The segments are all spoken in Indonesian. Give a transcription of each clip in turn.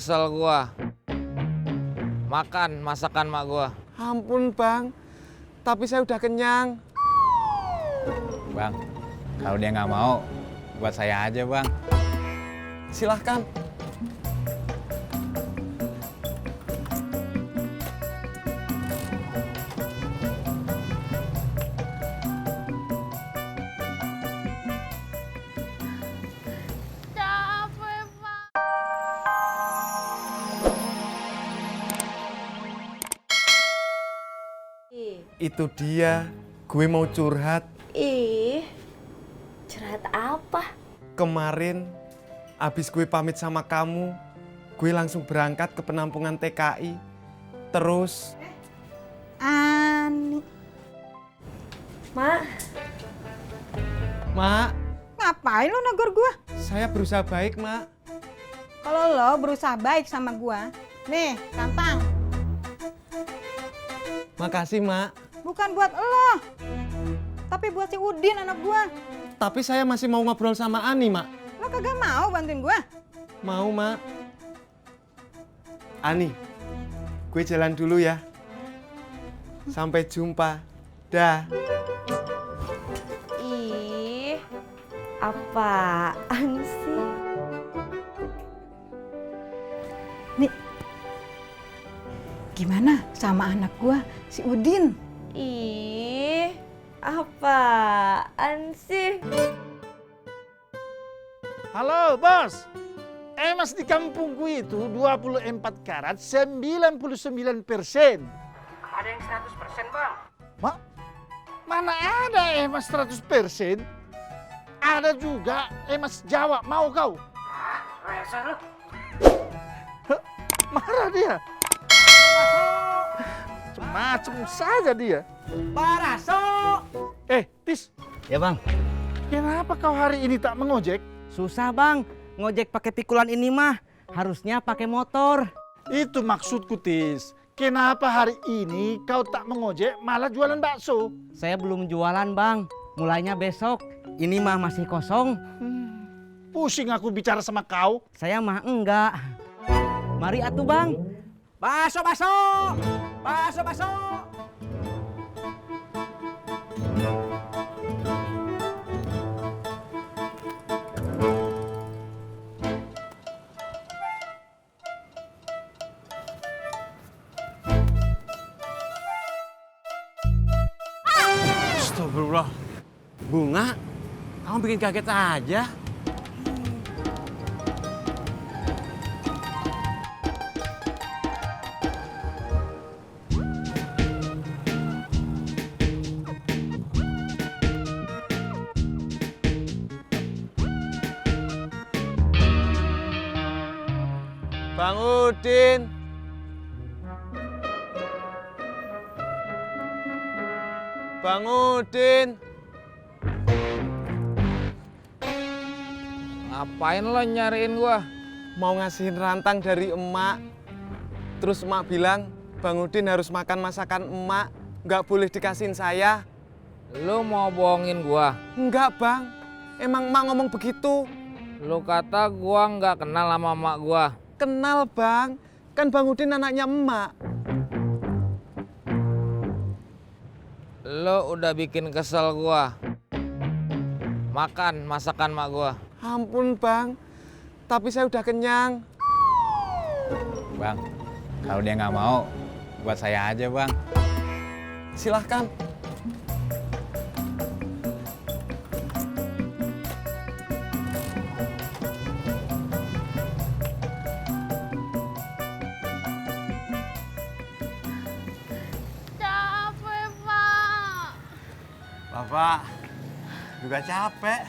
kesel gua. Makan masakan mak gua. Ampun bang, tapi saya udah kenyang. Bang, kalau dia nggak mau, buat saya aja bang. Silahkan. Capek, Pak. Itu dia, gue mau curhat. Ih, curhat apa? Kemarin, abis gue pamit sama kamu, gue langsung berangkat ke penampungan TKI. Terus, Ani, Mak, Mak, ngapain lo negor gua? saya berusaha baik, Mak. Kalau lo berusaha baik sama gua, nih, tampang. Makasih, Mak. Bukan buat lo, tapi buat si Udin anak gua. Tapi saya masih mau ngobrol sama Ani, Mak. Lo kagak mau bantuin gua? Mau, Mak. Ani, gue jalan dulu ya. Sampai jumpa. Dah. ih, apaan sih? Nih, gimana sama anak gua, si Udin? Ih, apaan sih? Halo bos, emas di kampungku itu 24 karat 99%. Ada yang 100% bang. Mak, mana ada emas 100%? Ada juga emas Jawa, mau kau? Resa lu. Hah, marah dia. Macem saja dia. Paraso. Tis, Ya bang, kenapa kau hari ini tak mengojek? susah bang. Ngojek pakai pikulan ini mah harusnya pakai motor. Itu maksudku Tis. Kenapa hari ini kau tak mengojek malah jualan bakso? Saya belum jualan bang. Mulainya besok. Ini mah masih kosong. Pusing aku bicara sama kau. Saya mah enggak. Mari atuh bang. Baso baso. Baso baso. Astagfirullah. Bunga, kamu bikin kaget aja. Bang Udin. Bang Udin. Ngapain lo nyariin gua? Mau ngasihin rantang dari emak. Terus emak bilang, Bang Udin harus makan masakan emak. Nggak boleh dikasihin saya. Lu mau bohongin gua? Enggak, Bang. Emang emak ngomong begitu. Lu kata gua nggak kenal sama emak gua. Kenal, Bang. Kan Bang Udin anaknya emak. Lu udah bikin kesel gua. Makan masakan mak gua. Ampun, Bang. Tapi saya udah kenyang. Bang, kalau dia nggak mau, buat saya aja bang. Silahkan. Capek, Pak. Bapak juga capek.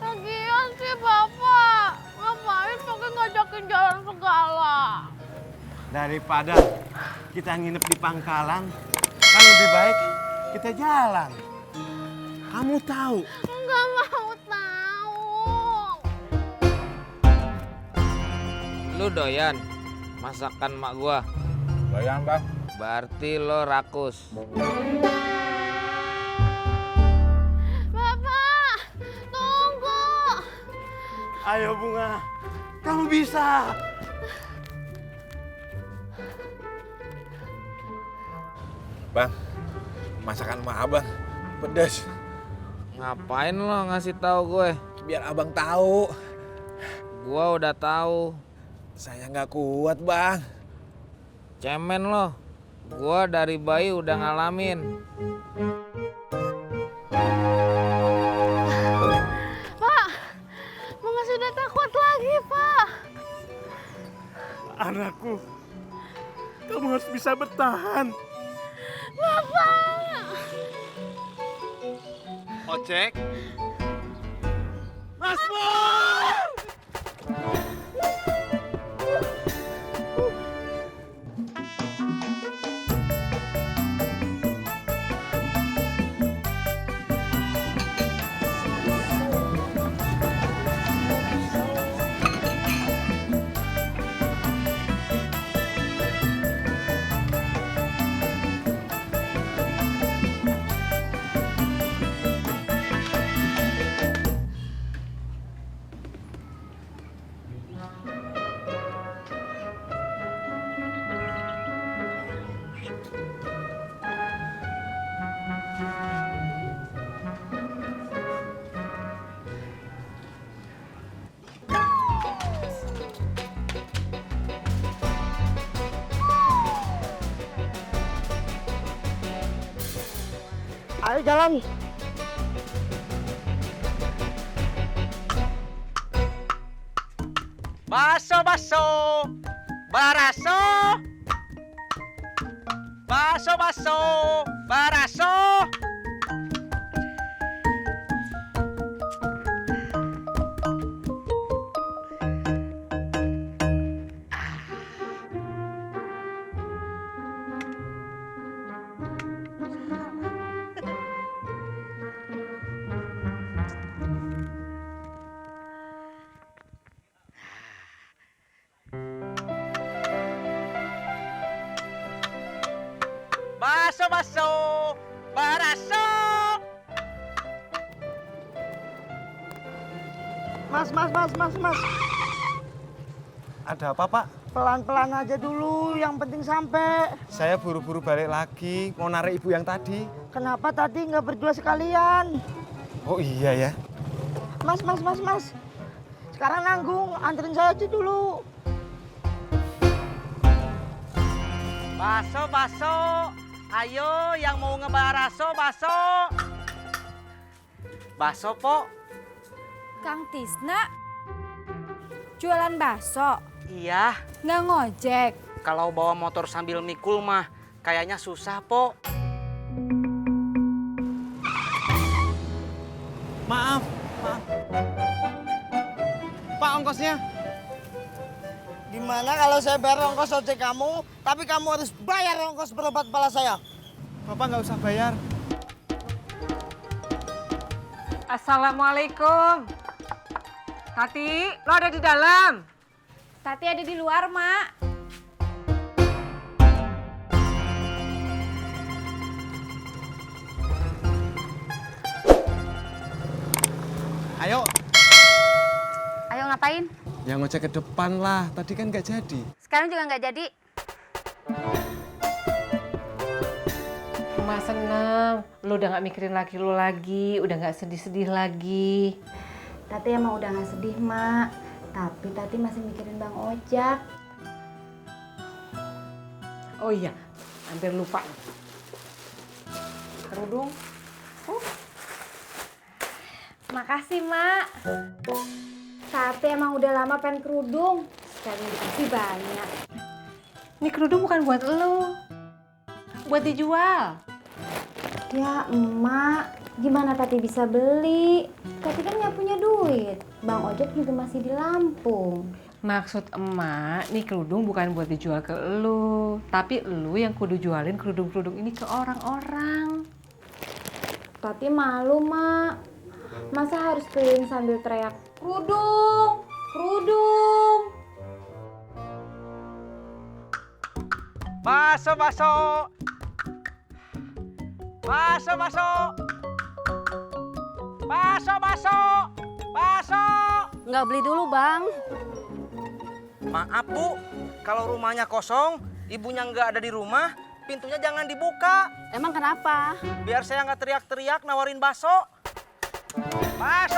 Lagian sih, Bapak. Ngapain pakai ngajakin jalan segala? Daripada kita nginep di pangkalan, kan lebih baik kita jalan. Kamu tahu, Nggak mau tahu. Lu doyan masakan mak gua. Doyan bang. Berarti lo rakus. Bapak, tunggu. ayo Bunga, kamu bisa. Bang, masakan emak abang pedas. Ngapain lo ngasih tahu gue? Biar abang tahu. Gua udah tahu. Saya nggak kuat, Bang. Cemen lo. Gua dari bayi udah ngalamin. Pak, Mama sudah tak kuat lagi, Pak. Anakku, kamu harus bisa bertahan. Bapak. Ojek. Mas Pur! Ayo jalan. Baso, baso, baraso. Baso, baso, baraso. Baso, baso, baraso. Mas. Ada apa, Pak? Pelan-pelan aja dulu, yang penting sampai. Saya buru-buru balik lagi, mau narik ibu yang tadi. Kenapa tadi nggak berdua sekalian? Oh iya ya. Mas. Sekarang nanggung, anterin saya aja dulu. Baso, baso. Ayo yang mau ngebaraso, baso. Baso, Po. Kang Tisna, jualan bakso, Iya, nggak ngojek. kalau bawa motor sambil mikul mah kayaknya susah, Po. Maaf. Pak, ongkosnya. Gimana kalau saya bayar ongkos ojek kamu, tapi kamu harus bayar ongkos berobat kepala saya? Bapak nggak usah bayar. Assalamualaikum. Tati, lo ada di dalam? Tati ada di luar, Mak. Ayo. Ayo ngapain? Yang ngojek ke depan lah. Tadi kan nggak jadi. Sekarang juga nggak jadi. Emak seneng, lo udah gak mikirin laki lo lagi, udah gak sedih-sedih lagi. Tati emang udah gak sedih, Mak. Tapi Tati masih mikirin Bang Ojak. Oh iya, hampir lupa. Kerudung. Makasih, Mak. Tati emang udah lama pengen kerudung. Sekarang dikasih banyak. Ini kerudung bukan buat lo, buat dijual. Ya, Emak. Gimana Tati bisa beli? Tati kan nggak punya duit. Bang Ojek juga masih di Lampung. Maksud emak, nih kerudung bukan buat dijual ke lo, tapi lo yang kudu jualin kerudung-kerudung ini ke orang-orang. Tati malu, Mak. Masa harus keliling sambil teriak, kerudung, kerudung. Baso, baso. Baso, baso. Baso, baso. Baso. Nggak beli dulu, Bang. Maaf, Bu. Kalau rumahnya kosong, ibunya nggak ada di rumah, pintunya jangan dibuka. Emang kenapa? Biar saya nggak teriak-teriak nawarin bakso. Mas,